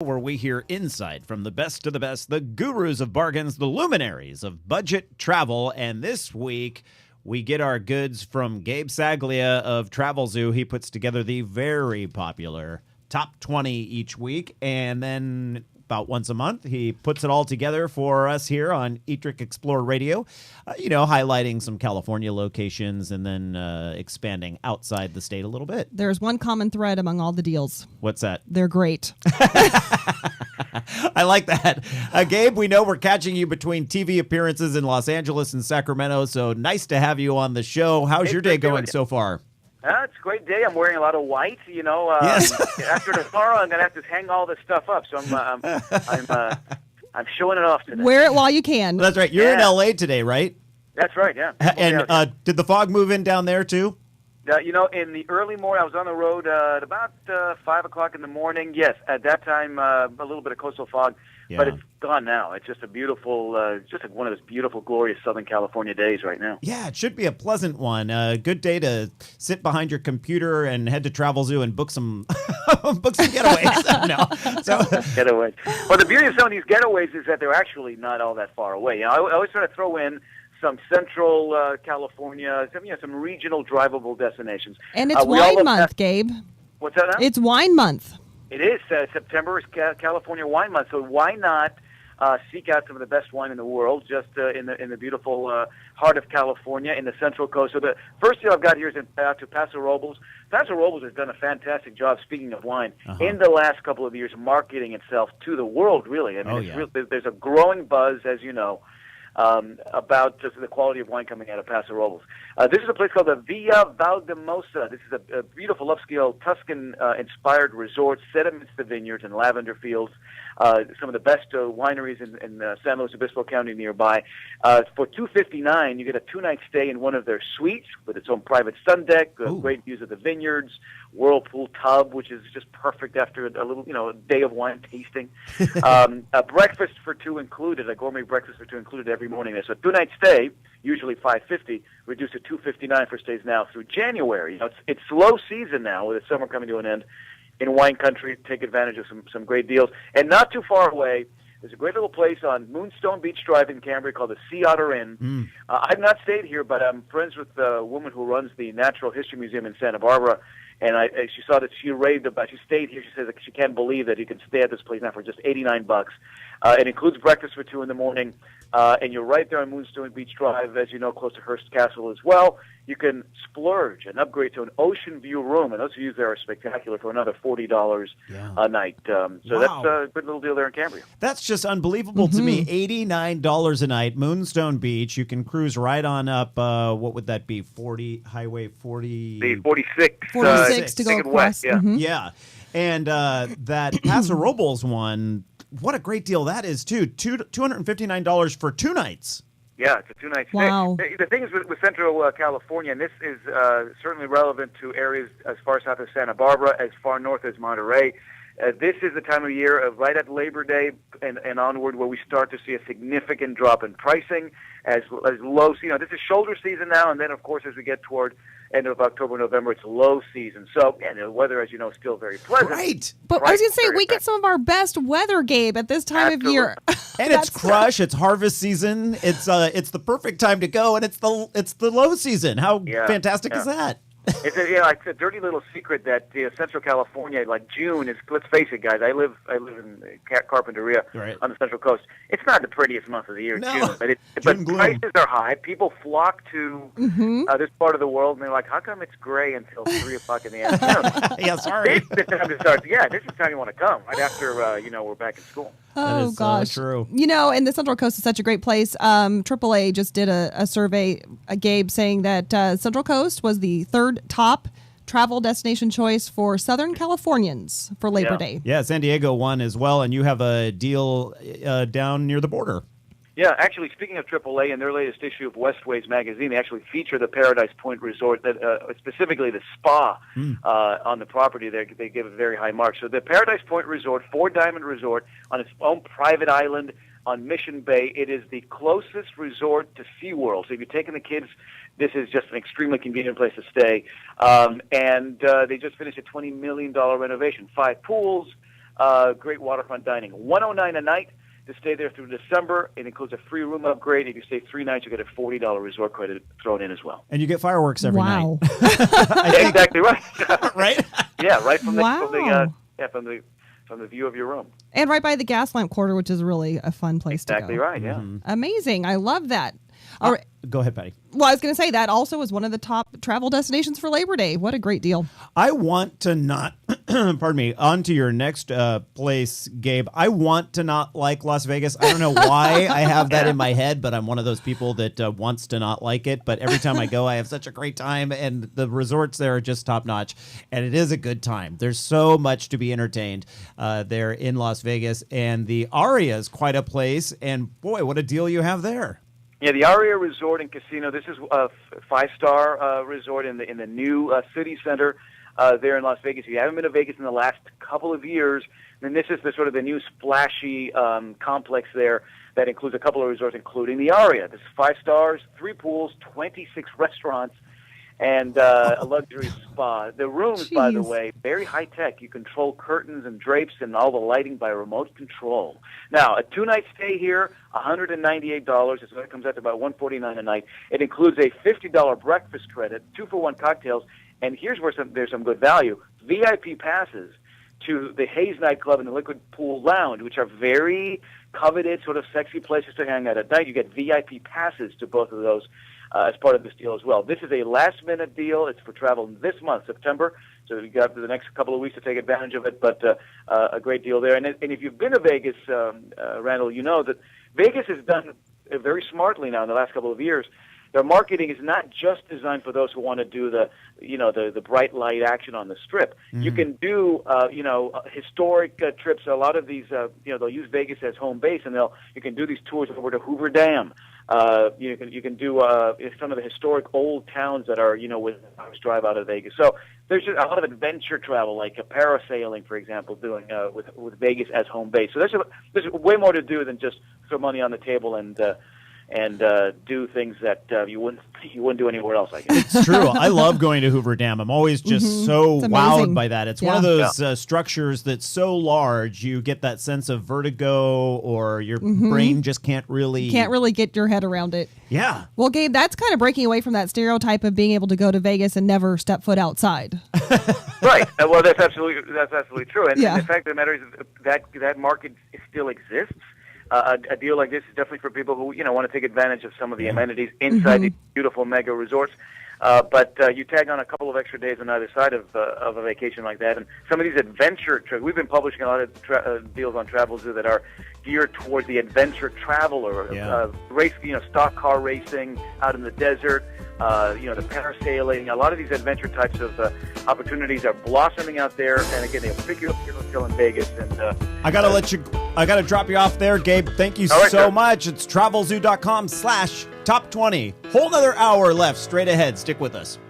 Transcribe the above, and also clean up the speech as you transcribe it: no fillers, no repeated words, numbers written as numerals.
Where we hear insight from the best of the best, the gurus of bargains, the luminaries of budget travel. And this week, we get our goods from Gabe Saglia of Travelzoo. He puts together the very popular top 20 each week. And then about once a month, he puts it all together for us here on Etrick Explore Radio, highlighting some California locations and then expanding outside the state a little bit. There's one common thread among all the deals. What's that? They're great. I like that. Gabe, we know we're catching you between TV appearances in Los Angeles and Sacramento, so nice to have you on the show. How's your day going so far? It's a great day. I'm wearing a lot of white. Yes. After tomorrow, I'm gonna have to hang all this stuff up. So I'm showing it off today. Wear it while you can. That's right. You're in LA today, right? That's right. Yeah. And did the fog move in down there too? In the early morning, I was on the road at about 5 o'clock in the morning. Yes, at that time, a little bit of coastal fog, but it's gone now. It's just a beautiful, just one of those beautiful, glorious Southern California days right now. Yeah, it should be a pleasant one. Good day to sit behind your computer and head to Travelzoo and book some getaways. Getaways. Well, the beauty of some of these getaways is that they're actually not all that far away. I always try to throw in some central California, some regional drivable destinations. And it's wine month, Gabe. What's that now? It's wine month. It is. September is California Wine Month, so why not seek out some of the best wine in the world, just in the beautiful heart of California, in the Central Coast. So the first deal I've got here is to Paso Robles. Paso Robles has done a fantastic job, speaking of wine, in the last couple of years, marketing itself to the world, really. I mean, there's a growing buzz, as you know, about just the quality of wine coming out of Paso Robles. This is a place called the Villa Valdemosa. This is a beautiful upscale Tuscan-inspired resort set amidst the vineyards and lavender fields. Some of the best wineries in San Luis Obispo County nearby. For $259, you get a 2-night stay in one of their suites with its own private sun deck, great views of the vineyards, whirlpool tub, which is just perfect after a little, a day of wine tasting. A breakfast for two included, a gourmet breakfast for two included every morning. So a 2-night stay, usually $550, reduced to $259 for stays now through January. It's slow season now with the summer coming to an end in wine country. Take advantage of some great deals. And not too far away, there's a great little place on Moonstone Beach Drive in Cambria called the Sea Otter Inn. I've not stayed here, but I'm friends with the woman who runs the Natural History Museum in Santa Barbara. And she saw that she raved about. She stayed here. She says that she can't believe that you can stay at this place now for just $89. It includes breakfast for 2 in the morning, and you're right there on Moonstone Beach Drive, as you know, close to Hearst Castle as well. You can splurge and upgrade to an ocean view room, and those views there are spectacular for another $40 a night. So that's a good little deal there in Cambria. That's just unbelievable to me. $89 a night, Moonstone Beach. You can cruise right on up. What would that be? Highway 40. The 46. 46 to go west. Yeah. Yeah, and that Paso Robles one. What a great deal that is, too. $259 for 2 nights. Yeah, it's a 2-night stay. Wow. The thing is with Central California, and this is certainly relevant to areas as far south as Santa Barbara, as far north as Monterey. This is the time of year, right at Labor Day and onward, where we start to see a significant drop in pricing as low. This is shoulder season now, and then, of course, as we get toward end of October, November, it's low season. So, the weather, as you know, is still very pleasant. Right. But I was going to say, we get some of our best weather, Gabe, at this time of year. And it's crush. It's harvest season. It's the perfect time to go, and it's the low season. How fantastic is that? It's a dirty little secret that Central California, like June, is. Let's face it, guys. I live in Carpinteria on the Central Coast. It's not the prettiest month of the year, June, but prices are high. People flock to this part of the world, and they're like, "How come it's gray until 3 o'clock in the afternoon?" Yeah, sorry. This is the time to start. Yeah, this is the time you want to come right after we're back in school. Oh, gosh. True. And the Central Coast is such a great place. AAA just did a survey, Gabe, saying that Central Coast was the 3rd top travel destination choice for Southern Californians for Labor Day. Yeah, San Diego won as well, and you have a deal down near the border. Yeah, actually, speaking of AAA, in their latest issue of Westways magazine, they actually feature the Paradise Point Resort, that specifically the spa on the property there. They give a very high mark. So the Paradise Point Resort, 4-diamond resort on its own private island on Mission Bay. It is the closest resort to SeaWorld. So if you're taking the kids, this is just an extremely convenient place to stay. And they just finished a $20 million renovation. 5 pools, great waterfront dining. $109 a night to stay there through December. It includes a free room upgrade. If you stay 3 nights, you get a $40 resort credit thrown in as well. And you get fireworks every Wow. night. Exactly right. Right? Yeah, right from the Wow. from the view of your room. And right by the gas lamp quarter, which is really a fun place to go. Exactly right. Yeah. Amazing. I love that. All right. Go ahead, Patty. Well, I was going to say that also is one of the top travel destinations for Labor Day. What a great deal. I want to not, pardon me, on to your next place, Gabe. I want to not like Las Vegas. I don't know why I have that in my head, but I'm one of those people that wants to not like it. But every time I go, I have such a great time, and the resorts there are just top notch, and it is a good time. There's so much to be entertained there in Las Vegas, and the Aria is quite a place, and boy, what a deal you have there. Yeah, the Aria Resort and Casino. This is a 5-star resort in the new city center there in Las Vegas. If you haven't been to Vegas in the last couple of years, then this is the sort of the new splashy complex there that includes a couple of resorts, including the Aria. This is 5 stars, 3 pools, 26 restaurants, and a luxury spa. The rooms, by the way, very high tech. You control curtains and drapes and all the lighting by remote control. Now, a 2-night stay here, $198. It's it comes out to about $149 a night. It includes a $50 breakfast credit, 2-for-1 cocktails, and here's where there's some good value: VIP passes to the Hayes nightclub and the Liquid Pool Lounge, which are very coveted, sort of sexy places to hang out at night. You get VIP passes to both of those as part of this deal as well. This is a last-minute deal. It's for travel this month, September, so you've got the next couple of weeks to take advantage of it, but a great deal there. And if you've been to Vegas, Randall, you know that Vegas has done very smartly now in the last couple of years. Their marketing is not just designed for those who want to do the bright light action on the Strip. Mm-hmm. You can do historic trips. A lot of these they'll use Vegas as home base, and you can do these tours over to Hoover Dam. You can do some of the historic old towns that are with a hour's drive out of Vegas. So there's just a lot of adventure travel, like a parasailing, for example, doing with Vegas as home base. So there's way more to do than just throw money on the table and do things that you wouldn't do anywhere else, I guess. It's true. I love going to Hoover Dam. I'm always just so wowed by that. It's one of those structures that's so large, you get that sense of vertigo, or your brain just can't really get your head around it. Yeah. Well, Gabe, that's kind of breaking away from that stereotype of being able to go to Vegas and never step foot outside. Right. Well, that's absolutely true. And the fact of the matter is that market still exists. A deal like this is definitely for people who want to take advantage of some of the amenities inside these beautiful mega resorts. But you tag on a couple of extra days on either side of a vacation like that, and some of these adventure trips. We've been publishing a lot of deals on Travelzoo that are geared towards the adventure traveler. Race, stock car racing out in the desert. The parasailing. A lot of these adventure types of opportunities are blossoming out there, and again, they'll pick you up here still in Vegas. And I gotta drop you off there, Gabe. Thank you so much. It's travelzoo.com/top20. Whole another hour left straight ahead. Stick with us.